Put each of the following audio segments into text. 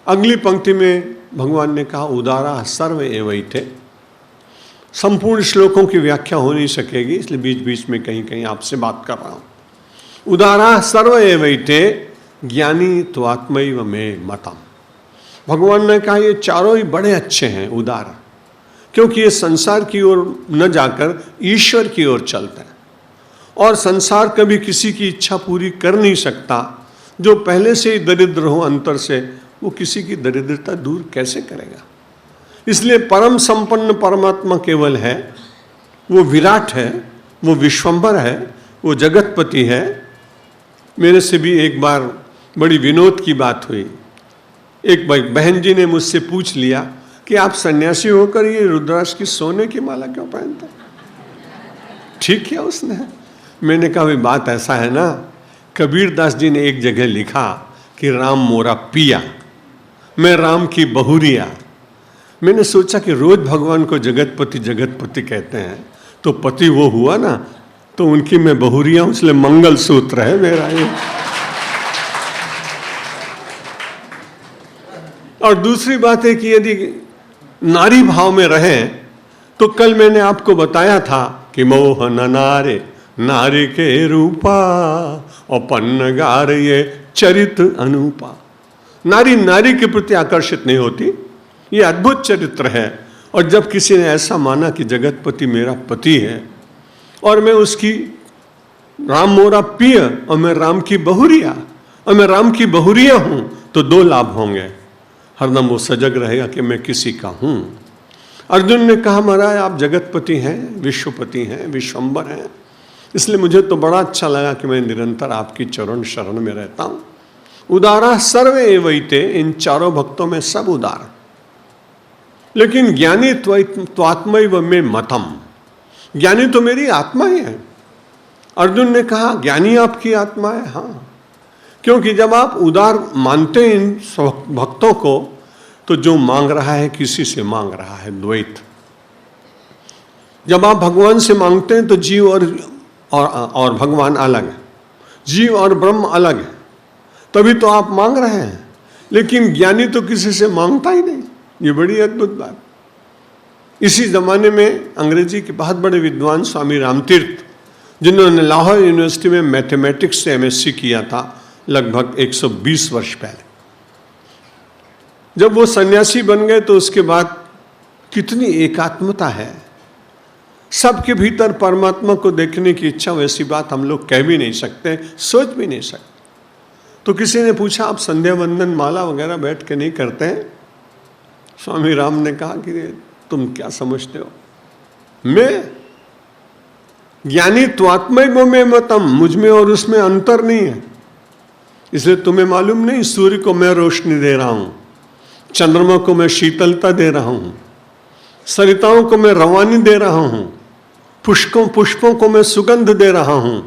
अगली पंक्ति में भगवान ने कहा उदारा सर्व एवैते। संपूर्ण श्लोकों की व्याख्या हो नहीं सकेगी, इसलिए बीच बीच में कहीं कहीं आपसे बात कर रहा हूं। उदारा सर्व एवैते ज्ञानी त्वात्मैव मे मतम। भगवान ने कहा ये चारों ही बड़े अच्छे हैं, उदार, क्योंकि ये संसार की ओर न जाकर ईश्वर की ओर चलते हैं। और संसार कभी किसी की इच्छा पूरी कर नहीं सकता। जो पहले से ही दरिद्र हो अंतर से, वो किसी की दरिद्रता दूर कैसे करेगा। इसलिए परम संपन्न परमात्मा केवल है, वो विराट है, वो विश्वंभर है, वो जगतपति है। मेरे से भी एक बार बड़ी विनोद की बात हुई। एक बहन जी ने मुझसे पूछ लिया कि आप सन्यासी होकर ये रुद्राक्ष की सोने की माला क्यों पहनते? ठीक किया उसने। मैंने कहा भाई बात ऐसा है ना, कबीरदास जी ने एक जगह लिखा कि राम मोरा पिया, मैं राम की बहुरिया। मैंने सोचा कि रोज भगवान को जगतपति जगतपति कहते हैं, तो पति वो हुआ ना, तो उनकी मैं बहुरिया हूं, इसलिए मंगल सूत्र है मेरा ये। और दूसरी बात है कि यदि नारी भाव में रहें, तो कल मैंने आपको बताया था कि मोह न नारे नारी के रूपा और पन्नगार ये चरित अनूपा। नारी नारी के प्रति आकर्षित नहीं होती, ये अद्भुत चरित्र है। और जब किसी ने ऐसा माना कि जगतपति मेरा पति है और मैं उसकी राम मोरा पिय और मैं राम की बहुरिया और मैं राम की बहुरिया हूं, तो दो लाभ होंगे। हरदम वो सजग रहेगा कि मैं किसी का हूं। अर्जुन ने कहा महाराज आप जगतपति हैं, विश्वपति हैं, विश्वंभर हैं, इसलिए मुझे तो बड़ा अच्छा लगा कि मैं निरंतर आपकी चरण शरण में रहता हूं। उदारा सर्व एवैते, इन चारों भक्तों में सब उदार। लेकिन ज्ञानी त्वात्मैव मे मतम, ज्ञानी तो मेरी आत्मा ही है। अर्जुन ने कहा ज्ञानी आपकी आत्मा है? हाँ, क्योंकि जब आप उदार मानते हैं इन भक्तों को, तो जो मांग रहा है किसी से मांग रहा है द्वैत। जब आप भगवान से मांगते हैं तो जीव और भगवान अलग है, जीव और ब्रह्म अलग है, तभी तो आप मांग रहे हैं। लेकिन ज्ञानी तो किसी से मांगता ही नहीं, ये बड़ी अद्भुत बात। इसी जमाने में अंग्रेजी के बहुत बड़े विद्वान स्वामी रामतीर्थ, जिन्होंने लाहौर यूनिवर्सिटी में मैथमेटिक्स से एमएससी किया था लगभग 120 वर्ष पहले, जब वो सन्यासी बन गए तो उसके बाद कितनी एकात्मता है, सबके भीतर परमात्मा को देखने की इच्छा। वैसी बात हम लोग कह भी नहीं सकते, सोच भी नहीं सकते। तो किसी ने पूछा आप संध्या वंदन माला वगैरह बैठ के नहीं करते हैं? स्वामी राम ने कहा कि तुम क्या समझते हो, मैं ज्ञानी त्वात्मैव मे मतम, मुझ में और उसमें अंतर नहीं है। इसलिए तुम्हें मालूम नहीं, सूर्य को मैं रोशनी दे रहा हूं, चंद्रमा को मैं शीतलता दे रहा हूं, सरिताओं को मैं रवानी दे रहा हूं, पुष्पों को मैं सुगंध दे रहा हूं,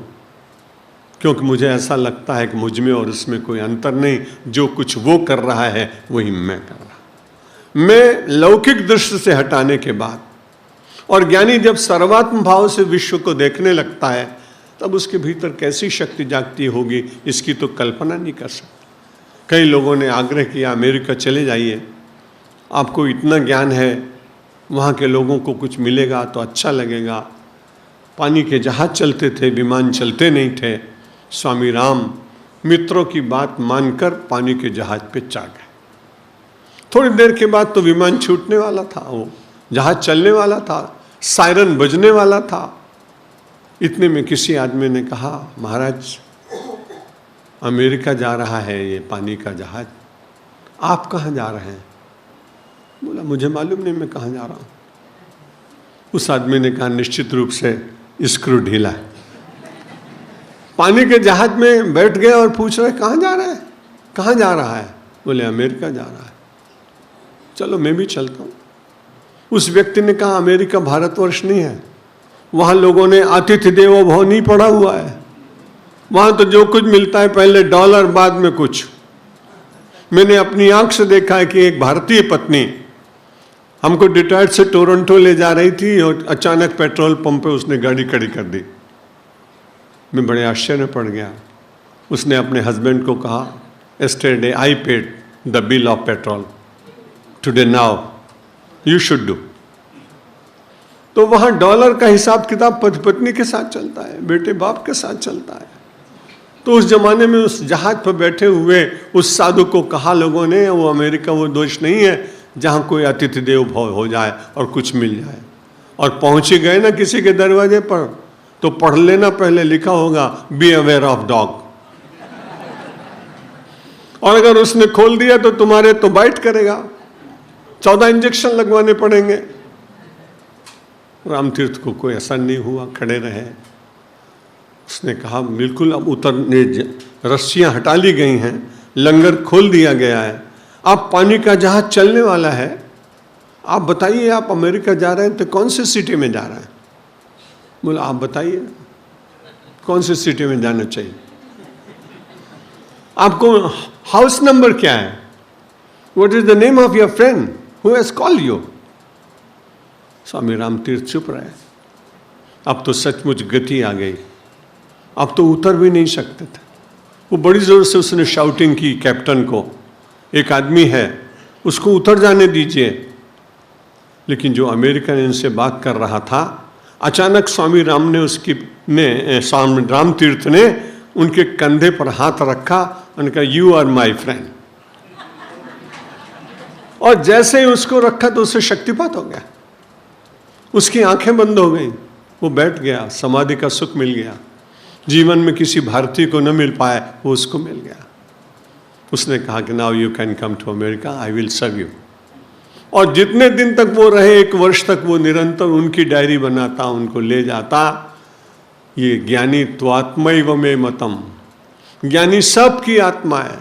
क्योंकि मुझे ऐसा लगता है कि मुझ में और उसमें कोई अंतर नहीं। जो कुछ वो कर रहा है वही मैं कर रहा हूं। मैं लौकिक दृष्टि से हटाने के बाद, और ज्ञानी जब सर्वात्म भाव से विश्व को देखने लगता है, तब उसके भीतर कैसी शक्ति जागती होगी, इसकी तो कल्पना नहीं कर सकते। कई लोगों ने आग्रह किया अमेरिका चले जाइए, आपको इतना ज्ञान है, वहाँ के लोगों को कुछ मिलेगा तो अच्छा लगेगा। पानी के जहाज चलते थे, विमान चलते नहीं थे। स्वामी राम मित्रों की बात मानकर पानी के जहाज पे चढ़ गए। थोड़ी देर के बाद तो विमान छूटने वाला था, वो जहाज चलने वाला था, सायरन बजने वाला था। इतने में किसी आदमी ने कहा महाराज अमेरिका जा रहा है ये पानी का जहाज, आप कहाँ जा रहे हैं? बोला मुझे मालूम नहीं मैं कहाँ जा रहा हूँ। उस आदमी ने कहा निश्चित रूप से स्क्रू ढीला है। पानी के जहाज में बैठ गए और पूछ रहे कहाँ जा रहे हैं, कहाँ जा रहा है? बोले अमेरिका जा रहा है। चलो मैं भी चलता हूँ। उस व्यक्ति ने कहा अमेरिका भारतवर्ष नहीं है, वहाँ लोगों ने आतिथ्य देवो भव नहीं पढ़ा हुआ है। वहाँ तो जो कुछ मिलता है पहले डॉलर बाद में कुछ। मैंने अपनी आंख से देखा है कि एक भारतीय पत्नी हमको डिट्रॉइट से टोरंटो ले जा रही थी और अचानक पेट्रोल पंप पे उसने गाड़ी खड़ी कर दी। मैं बड़े आश्चर्य में पड़ गया। उसने अपने हस्बैंड को कहा yesterday I paid the bill of petrol today now, you should do. तो वहां डॉलर का हिसाब किताब पति पत्नी के साथ चलता है, बेटे बाप के साथ चलता है। तो उस जमाने में उस जहाज पर बैठे हुए उस साधु को कहा लोगों ने, वो अमेरिका वो देश नहीं है जहां कोई अतिथि देव भव हो जाए और कुछ मिल जाए। और पहुंच ही गए ना किसी के दरवाजे पर, तो पढ़ लेना, पहले लिखा होगा बी अवेयर ऑफ डॉग। और अगर उसने खोल दिया तो तुम्हारे तो बाइट करेगा, 14 इंजेक्शन लगवाने पड़ेंगे। रामतीर्थ को कोई असर नहीं हुआ, खड़े रहे। उसने कहा बिल्कुल अब उतरने, रस्सियां हटा ली गई हैं, लंगर खोल दिया गया है, अब पानी का जहाज चलने वाला है। आप बताइए, आप अमेरिका जा रहे हैं तो कौन सी सिटी में जा रहे हैं? बोला आप बताइए कौन सी सिटी में जाना चाहिए, आपको हाउस नंबर क्या है, what is the name of your friend who has called you. Swami Ramtirtha चुप रहे। अब तो सचमुच गति आ गई, अब तो उतर भी नहीं सकते थे। वो बड़ी जोर से उसने शाउटिंग की कैप्टन को, एक आदमी है उसको उतर जाने दीजिए। लेकिन जो अमेरिकन इनसे बात कर रहा था, अचानक स्वामी राम ने स्वामी रामतीर्थ ने उनके कंधे पर हाथ रखा, उनका यू आर माई फ्रेंड। और जैसे ही उसको रखा तो उसे शक्तिपात हो गया, उसकी आंखें बंद हो गई, वो बैठ गया, समाधि का सुख मिल गया। जीवन में किसी भारतीय को न मिल पाए, वो उसको मिल गया। उसने कहा कि now you can come to America, I will serve you. और जितने दिन तक वो रहे, 1 वर्ष तक, वो निरंतर उनकी डायरी बनाता, उनको ले जाता। ये ज्ञानी त्वात्मैव मे मतम, ज्ञानी सबकी आत्मा है,